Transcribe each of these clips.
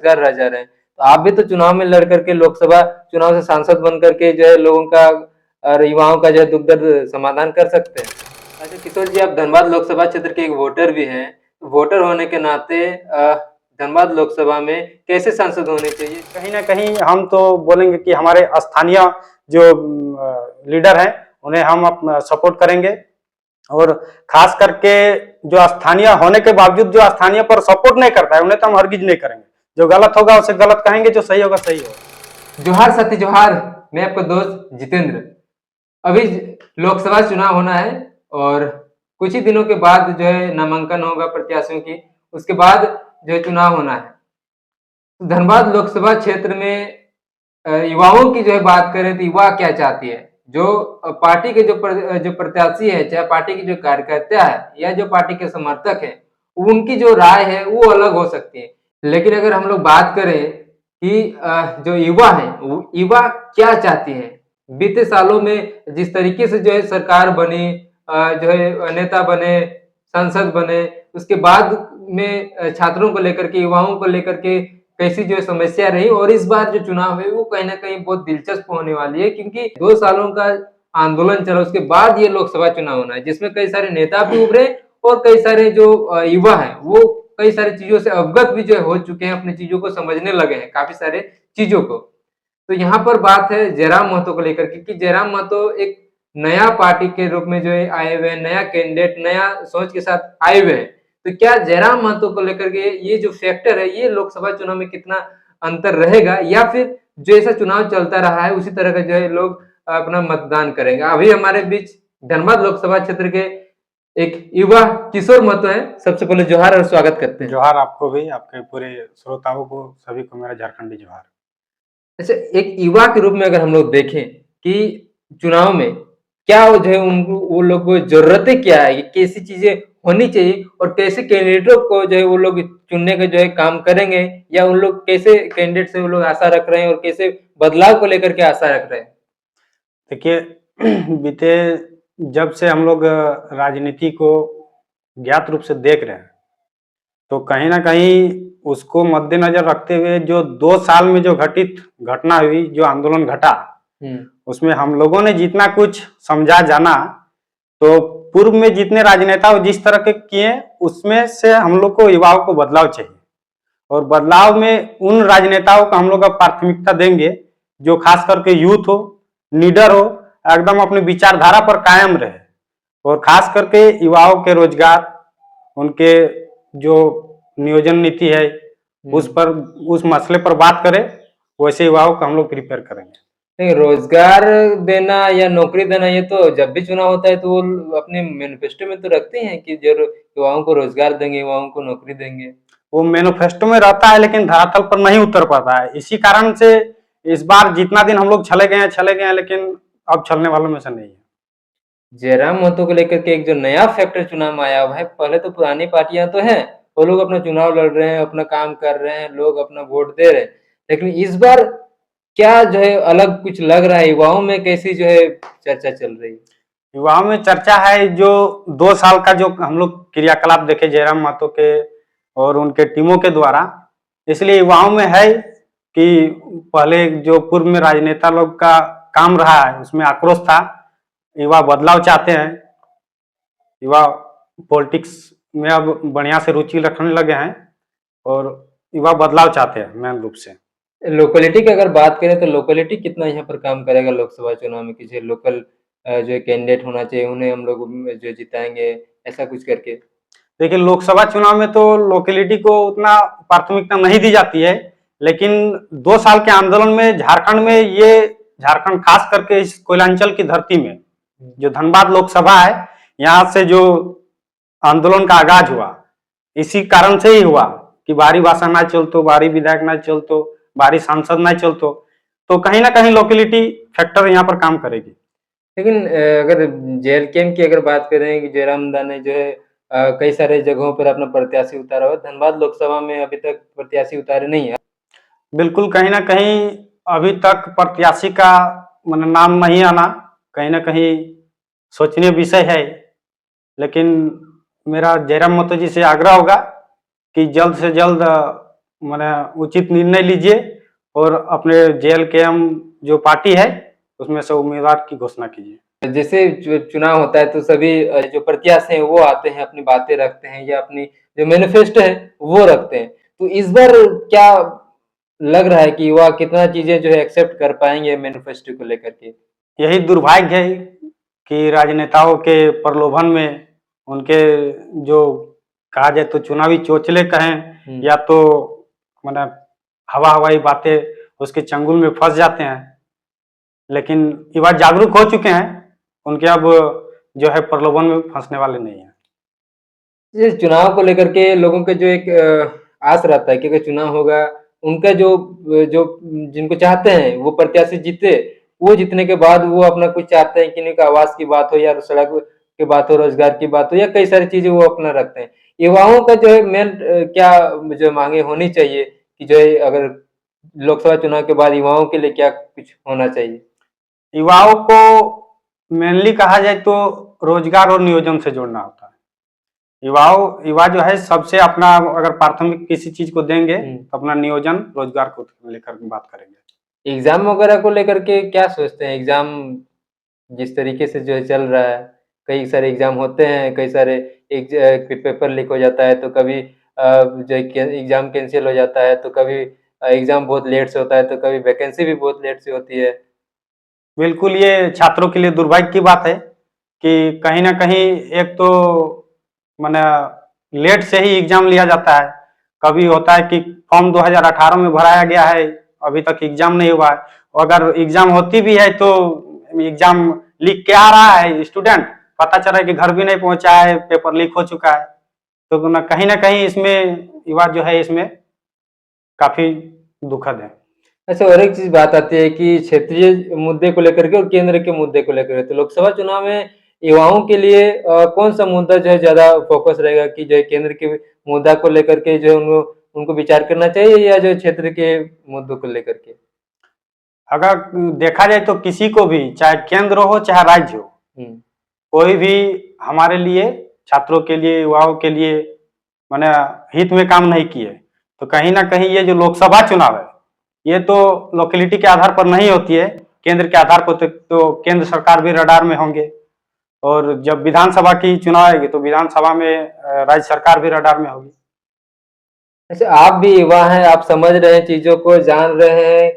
बेरोजगार रह जा रहे हैं। तो आप भी तो चुनाव में लड़ करके लोकसभा चुनाव से सांसद बन करके जो है लोगों का और युवाओं का जो है दुख दर्द समाधान कर सकते हैं। अच्छा किशोर जी, आप धनबाद लोकसभा क्षेत्र के एक वोटर भी हैं। वोटर होने के नाते धनबाद लोकसभा में कैसे सांसद होने चाहिए? कहीं ना कहीं हम तो बोलेंगे कि हमारे स्थानीय जो लीडर हैं उन्हें हम सपोर्ट करेंगे। और खास करके जो स्थानीय होने के बावजूद जो स्थानीय पर सपोर्ट नहीं करता है उन्हें तो हम हरगिज नहीं करेंगे। जो गलत होगा उसे गलत कहेंगे, जो सही होगा सही होगा। जोहार साथी जोहार, मैं आपका दोस्त जितेंद्र। अभी लोकसभा चुनाव होना है और कुछ ही दिनों के बाद जो है नामांकन होगा प्रत्याशियों की, उसके बाद जो है चुनाव होना है। धनबाद लोकसभा क्षेत्र में युवाओं की जो है बात करें तो युवा क्या चाहती है? जो पार्टी के जो प्रत्याशी है, चाहे पार्टी के जो कार्यकर्ता है या जो पार्टी के समर्थक है, उनकी जो राय है वो अलग हो सकती है। लेकिन अगर हम लोग बात करें कि जो युवा है, युवा क्या चाहती है? बीते सालों में जिस तरीके से जो है सरकार बनी, जो है नेता बने, सांसद बने, उसके बाद में छात्रों को लेकर के, युवाओं को लेकर के कैसी जो समस्या रही और इस बार जो चुनाव है वो कहीं न कहीं बहुत दिलचस्प होने वाली है, क्योंकि 2 सालों का आंदोलन चला, उसके बाद ये लोकसभा चुनाव होना है, जिसमें कई सारे नेता भी उभरे और कई सारे जो युवा हैं वो कई सारी चीज़ों से अवगत भी जो है हो चुके हैं, अपनी चीज़ों को समझने लगे हैं, काफ़ी सारे चीज़ों को। तो यहाँ पर बात है जयराम महतो को लेकर के कि जयराम महतो एक नया पार्टी के रूप में जो है आए हुए हैं, नया कैंडिडेट, नया सोच के साथ आए हुए हैं। तो क्या जयराम महतो को लेकर के ये जो फैक्टर है, ये लोकसभा चुनाव में कितना अंतर रहेगा या फिर जैसा चुनाव चलता रहा है उसी तरह का जो है लोग अपना मतदान करेंगे? अभी हमारे बीच धनबाद लोकसभा क्षेत्र के एक युवा किशोर महतो हैं। सबसे पहले जोहार और स्वागत करते हैं। जोहार आपको भी, आपके पूरे श्रोताओं को, सभी को मेरा झारखंडी जोहार। अच्छा, एक युवा के रूप में अगर हम लोग देखें कि चुनाव में क्या वो जो है उनको वो लोग को ज़रूरतें क्या है? कैसी चीज़ें होनी चाहिए और कैसे कैंडिडेटों को जो है वो लोग चुनने का जो है काम करेंगे या उन लोग कैसे कैंडिडेट से वो लोग आशा रख रहे हैं और कैसे बदलाव को लेकर के आशा रख रहे हैं? देखिए, बीते जब से हम लोग राजनीति को ज्ञात रूप से देख रहे हैं, तो कहीं न कहीं उसको मद्देनज़र रखते हुए जो 2 साल में जो घटित घटना हुई, जो आंदोलन घटा, उसमें हम लोगों ने जितना कुछ समझा जाना, तो पूर्व में जितने राजनेता जिस तरह के किए, उसमें से हम लोग को युवाओं को बदलाव चाहिए। और बदलाव में उन राजनेताओं को हम लोग अब प्राथमिकता देंगे जो खास करके यूथ हो, लीडर हो, एकदम अपनी विचारधारा पर कायम रहे और खास करके युवाओं के रोजगार, उनके जो नियोजन नीति है उस पर, उस मसले पर बात करें, वैसे युवाओं को हम लोग प्रिपेयर करेंगे। नहीं, रोजगार देना या नौकरी देना ये तो जब भी चुनाव होता है तो वो अपने मैनिफेस्टो में तो रखते हैं कि जो युवाओं को रोजगार देंगे, युवाओं को नौकरी देंगे। वो मैनिफेस्टो में रहता है लेकिन धरातल पर नहीं उतर पाता है। इसी कारण से इस बार जितना दिन हम लोग चले गए हैं, लेकिन अब चलने वालों में से नहीं है। जयराम महतो को लेकर के एक जो नया फैक्टर चुनाव में आया हुआ है, पहले तो पुरानी पार्टियां तो हैं, वो लोग अपना चुनाव लड़ रहे हैं, अपना काम कर रहे हैं, लोग अपना वोट दे रहे हैं, लेकिन इस बार क्या जो है अलग कुछ लग रहा है? युवाओं में कैसी जो है चर्चा चल रही है? युवाओं में चर्चा है, जो 2 साल का जो हम लोग क्रियाकलाप देखे जयराम महतो के और उनके टीमों के द्वारा, इसलिए युवाओं में है कि पहले जो पूर्व में राजनेता लोग का काम रहा है उसमें आक्रोश था। युवा बदलाव चाहते हैं, युवा पॉलिटिक्स में अब बढ़िया से रुचि रखने लगे हैं और युवा बदलाव चाहते हैं मेन रूप से। लोकेलिटी की अगर बात करें तो लोकेलिटी कितना यहाँ पर काम करेगा लोकसभा चुनाव में? किसी लोकल जो कैंडिडेट होना चाहिए, उन्हें हम लोग जो जिताएंगे, ऐसा कुछ करके? देखिए, लोकसभा चुनाव में तो लोकेलिटी को उतना प्राथमिकता नहीं दी जाती है, लेकिन 2 साल के आंदोलन में झारखंड में, ये झारखंड खास करके इस कोयलांचल की धरती में जो धनबाद लोकसभा है, यहाँ से जो आंदोलन का आगाज हुआ, इसी कारण से ही हुआ कि बारी भाषा ना चलतो, बारी विधायक ना चलतो, बारी सांसद ना चलतो, तो कहीं ना कहीं लोकेलिटी फैक्टर यहाँ पर काम करेगी। लेकिन अगर जेएलकेएम की अगर बात करें कि जयराम दा ने जो है कई सारे जगहों पर अपना प्रत्याशी उतारा हुआ, धनबाद लोकसभा में अभी तक प्रत्याशी उतारे नहीं है। बिल्कुल, कहीं ना कहीं अभी तक प्रत्याशी का नाम नहीं आना कहीं ना कहीं सोचनीय विषय है, लेकिन मेरा जयराम महतो जी से आग्रह होगा कि जल्द से जल्द माने उचित निर्णय लीजिए और अपने JLKM जो पार्टी है उसमें से उम्मीदवार की घोषणा कीजिए। जैसे चुनाव होता है तो सभी जो प्रत्याशी हैं वो आते हैं, अपनी बातें रखते हैं या अपनी जो मैनिफेस्टो है वो रखते हैं। तो इस बार क्या लग रहा है कि युवा कितना चीजें जो है एक्सेप्ट कर पाएंगे मैनिफेस्टो को लेकर के? यही दुर्भाग्य है कि राजनेताओं के प्रलोभन में उनके जो कहा जाए तो चुनावी चोचले कहें या तो माने हवाई बातें उसके चंगुल में फंस जाते हैं। लेकिन युवा जागरूक हो चुके हैं, उनके अब जो है प्रलोभन में फंसने वाले नहीं है। ये चुनाव को लेकर के लोगों के जो एक आस रहता है कि अगर चुनाव होगा, उनका जो जो जिनको चाहते हैं वो प्रत्याशी जीते, वो जीतने के बाद वो अपना कुछ चाहते हैं कि उनका आवास की बात हो या सड़क की बात हो, रोजगार की बात हो या कई सारी चीजें वो अपना रखते हैं। युवाओं का जो है मेन क्या जो मांगे होनी चाहिए कि जो है अगर लोकसभा चुनाव के बाद युवाओं के लिए क्या कुछ होना चाहिए? युवाओं को मेनली कहा जाए तो रोजगार और नियोजन से जोड़ना होता है। युवा जो है सबसे अपना अगर प्राथमिक किसी चीज को देंगे तो अपना नियोजन रोजगार को लेकर बात करेंगे। एग्जाम वगैरह को लेकर के क्या सोचते हैं? एग्जाम जिस तरीके से जो है चल रहा है, कई सारे एग्जाम होते हैं, कई सारे पेपर लीक हो जाता है, तो कभी जो है एग्जाम कैंसिल हो जाता है, तो कभी एग्जाम बहुत लेट से होता है, तो कभी वैकेंसी भी बहुत लेट से होती है। बिल्कुल, ये छात्रों के लिए दुर्भाग्य की बात है कि कहीं न कहीं एक तो माने लेट से ही एग्जाम लिया जाता है। कभी होता है कि फॉर्म 2018 में भराया गया है, अभी तक एग्जाम नहीं हुआ है। और अगर एग्जाम होती भी है तो एग्जाम लिख के आ रहा है स्टूडेंट, पता चला है कि घर भी नहीं पहुंचा है, पेपर लीक हो चुका है। तो न कहीं इसमें युवा जो है इसमें काफी दुखद है। अच्छा, और एक चीज बात आती है कि क्षेत्रीय मुद्दे को लेकर के और केंद्र के मुद्दे को लेकर के, तो लोकसभा चुनाव में युवाओं के लिए कौन सा मुद्दा जो है ज्यादा फोकस रहेगा कि जो है केंद्र के मुद्दा को लेकर के जो है उनको उनको विचार करना चाहिए या जो क्षेत्र के मुद्दों को लेकर के? अगर देखा जाए तो किसी को भी चाहे केंद्र हो चाहे राज्य हो, कोई भी हमारे लिए छात्रों के लिए युवाओं के लिए माने हित में काम नहीं किए, तो कहीं ना कहीं ये जो लोकसभा चुनाव है ये तो लोकेलिटी के आधार पर नहीं होती है, केंद्र के आधार पर तो केंद्र सरकार भी रडार में होंगे। और जब विधानसभा की चुनाव आएगी तो विधानसभा में राज्य सरकार भी रडार में होगी। अच्छा, आप भी युवा हैं, आप समझ रहे हैं, चीजों को जान रहे हैं,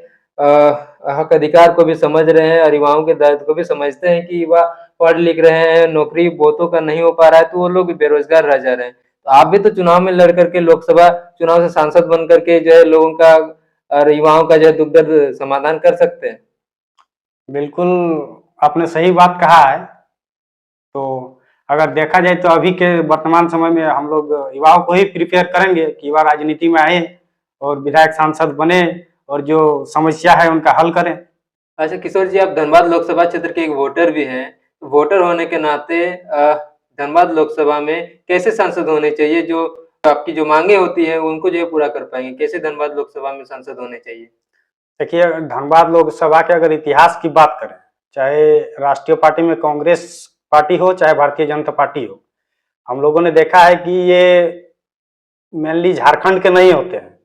हक अधिकार को भी समझ रहे हैं और युवाओं के दर्द को भी समझते हैं कि युवा पढ़ लिख रहे हैं, नौकरी बहुतों का नहीं हो पा रहा है, तो वो लोग बेरोजगार रह जा रहे हैं। तो आप भी तो चुनाव में लड़ करके लोकसभा चुनाव से सांसद बन करके जो है लोगों का और युवाओं का जो है दुख दर्द समाधान कर सकते हैं। बिल्कुल, आपने सही बात कहा है। तो अगर देखा जाए तो अभी के वर्तमान समय में हम लोग युवाओं को ही प्रिपेयर करेंगे कि युवा राजनीति में आए और विधायक सांसद बने और जो समस्या है उनका हल करें। अच्छा किशोर जी, आप धनबाद लोकसभा क्षेत्र के एक वोटर भी हैं। वोटर होने के नाते धनबाद लोकसभा में कैसे सांसद होने चाहिए जो आपकी जो मांगे होती है उनको जो है पूरा कर पाएंगे? कैसे धनबाद लोकसभा में सांसद होने चाहिए? देखिए, धनबाद लोकसभा के अगर इतिहास की बात करें, चाहे राष्ट्रीय पार्टी में कांग्रेस पार्टी हो चाहे भारतीय जनता पार्टी हो, हम लोगों ने देखा है कि ये मेनली झारखंड के नहीं होते हैं,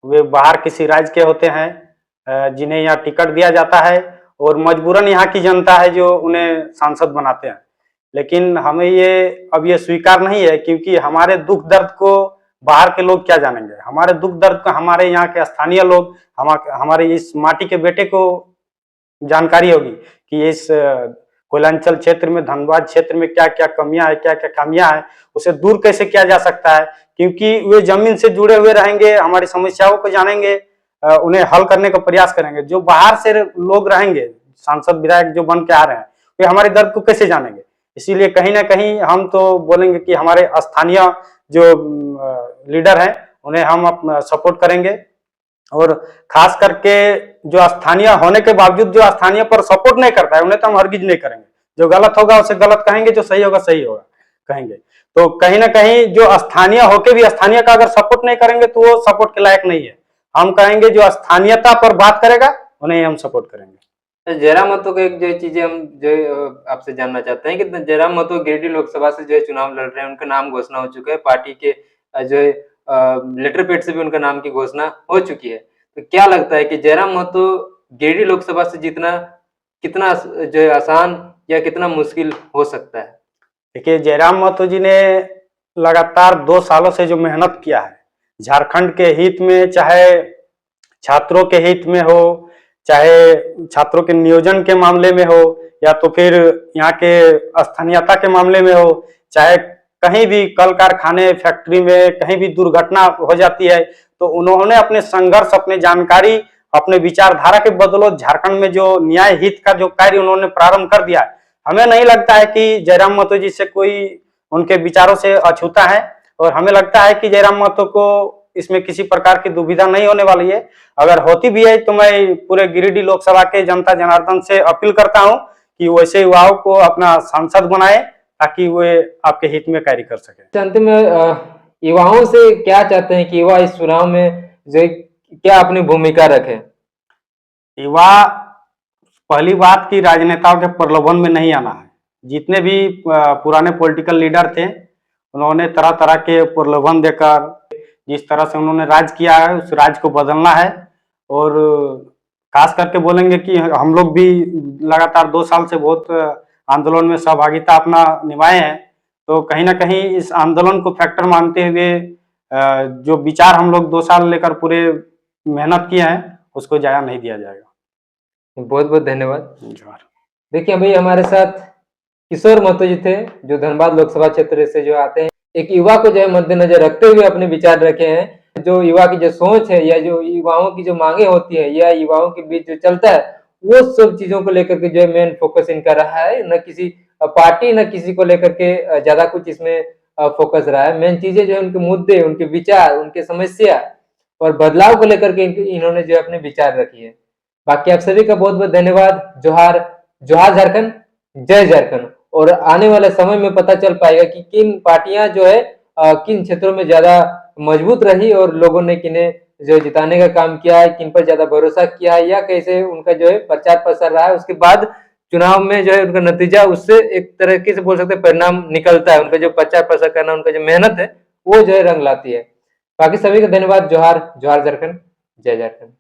वे बाहर किसी राज्य के होते हैं, जिन्हें यहाँ टिकट दिया जाता है और मजबूरन यहाँ की जनता है जो उन्हें सांसद बनाते हैं। लेकिन हमें ये अब ये स्वीकार नहीं है, क्योंकि हमारे दुख दर्द को बाहर के लोग क्या जानेंगे। हमारे दुख दर्द को हमारे यहाँ के स्थानीय लोग, हमारे इस माटी के बेटे को जानकारी होगी कि इस कोयलांचल क्षेत्र में, धनबाद क्षेत्र में क्या क्या कमियां है, क्या क्या खामियां है, उसे दूर कैसे किया जा सकता है। क्योंकि वे जमीन से जुड़े हुए रहेंगे, हमारी समस्याओं को जानेंगे, उन्हें हल करने का प्रयास करेंगे। जो बाहर से लोग रहेंगे, सांसद विधायक जो बन के आ रहे हैं, वे हमारे दर्द को कैसे जानेंगे। इसीलिए कहीं ना कहीं हम तो बोलेंगे कि हमारे स्थानीय जो लीडर हैं उन्हें हम अपना सपोर्ट करेंगे। और खास करके जो स्थानीय होने के बावजूद जो स्थानीय पर सपोर्ट नहीं करता है उन्हें तो हम हरगिज नहीं करेंगे। जो गलत होगा उसे गलत कहेंगे, जो सही होगा सही होगा कहेंगे। तो कहीं ना कहीं जो स्थानीय होके भी स्थानीय का अगर सपोर्ट नहीं करेंगे तो वो सपोर्ट के लायक नहीं है। हम कहेंगे जो स्थानीयता पर बात करेगा उन्हें हम सपोर्ट करेंगे। जयराम महतो का एक जो चीजें हम जो आपसे जानना चाहते हैं कि जयराम महतो गिरिडीह लोकसभा से जो है चुनाव लड़ रहे हैं, उनका नाम घोषणा हो चुका है, पार्टी के जो है लेटर पैड से भी उनका नाम की घोषणा हो चुकी है। तो क्या लगता है कि जयराम महतो गिरिडीह लोकसभा से जीतना कितना जो है आसान या कितना मुश्किल हो सकता है? देखिए, जयराम महतो जी ने लगातार 2 सालों से जो मेहनत किया है झारखंड के हित में, चाहे छात्रों के हित में हो, चाहे छात्रों के नियोजन के मामले में हो, या तो फिर यहाँ के स्थानीयता के मामले में हो, चाहे कहीं भी कल कारखाने फैक्ट्री में कहीं भी दुर्घटना हो जाती है, तो उन्होंने अपने संघर्ष, अपने जानकारी, अपने विचारधारा के बदौलत झारखंड में जो न्याय हित का जो कार्य उन्होंने प्रारंभ कर दिया। हमें नहीं लगता है कि जयराम महतो जी से कोई उनके विचारों से अछूता है, और हमें लगता है कि जयराम महतो को इसमें किसी प्रकार की दुविधा नहीं होने वाली है। अगर होती भी है तो मैं पूरे गिरिडीह लोकसभा के जनता जनार्दन से अपील करता हूं कि वैसे युवाओं को अपना सांसद बनाए, ताकि वे आपके हित में कार्य कर सके। अंतिम में युवाओं से क्या चाहते हैं कि युवा इस चुनाव में जो क्या अपनी भूमिका रखें? युवा, पहली बात कि राजनेताओं के प्रलोभन में नहीं आना है। जितने भी पुराने पॉलिटिकल लीडर थे, उन्होंने तरह तरह के प्रलोभन देकर जिस तरह से उन्होंने राज किया है, उस राज को बदलना है। और खास करके बोलेंगे कि हम लोग भी लगातार 2 साल से बहुत आंदोलन में सहभागिता अपना निभाए हैं, तो कहीं ना कहीं इस आंदोलन को फैक्टर मानते हुए जो विचार हम लोग 2 साल लेकर पूरे मेहनत किए हैं, उसको जाया नहीं दिया जाएगा। बहुत बहुत धन्यवाद। जोहार। देखिए अभी हमारे साथ किशोर महतो जी थे, जो धनबाद लोकसभा क्षेत्र से जो आते हैं। एक युवा को जो है मद्देनजर रखते हुए अपने विचार रखे हैं। जो युवा की जो सोच है या जो युवाओं की जो मांगे होती है या युवाओं के बीच जो चलता है, वो सब चीजों को लेकर के जो है मेन फोकस इनका रहा है। न किसी पार्टी न किसी को लेकर के ज्यादा कुछ इसमें फोकस रहा है। मेन चीजें जो है उनके मुद्दे, उनके विचार, उनके समस्या और बदलाव को लेकर के इन्होंने जो है अपने विचार रखी है। बाकी आप सभी का बहुत बहुत धन्यवाद। जोहार, जोहार झारखंड, जय झारखंड। और आने वाले समय में पता चल पाएगा कि किन पार्टियां जो है किन क्षेत्रों में ज्यादा मजबूत रही और लोगों ने किन्हें जो जिताने का काम किया है, किन पर ज्यादा भरोसा किया है, या कैसे उनका जो है प्रचार प्रसार रहा है। उसके बाद चुनाव में जो है उनका नतीजा, उससे एक तरीके से बोल सकते हैं परिणाम निकलता है। उनका जो प्रचार प्रसार करना, उनका जो मेहनत है, वो जो है रंग लाती है। बाकी सभी का धन्यवाद। जोहार, जोहार झारखंड, जय झारखंड।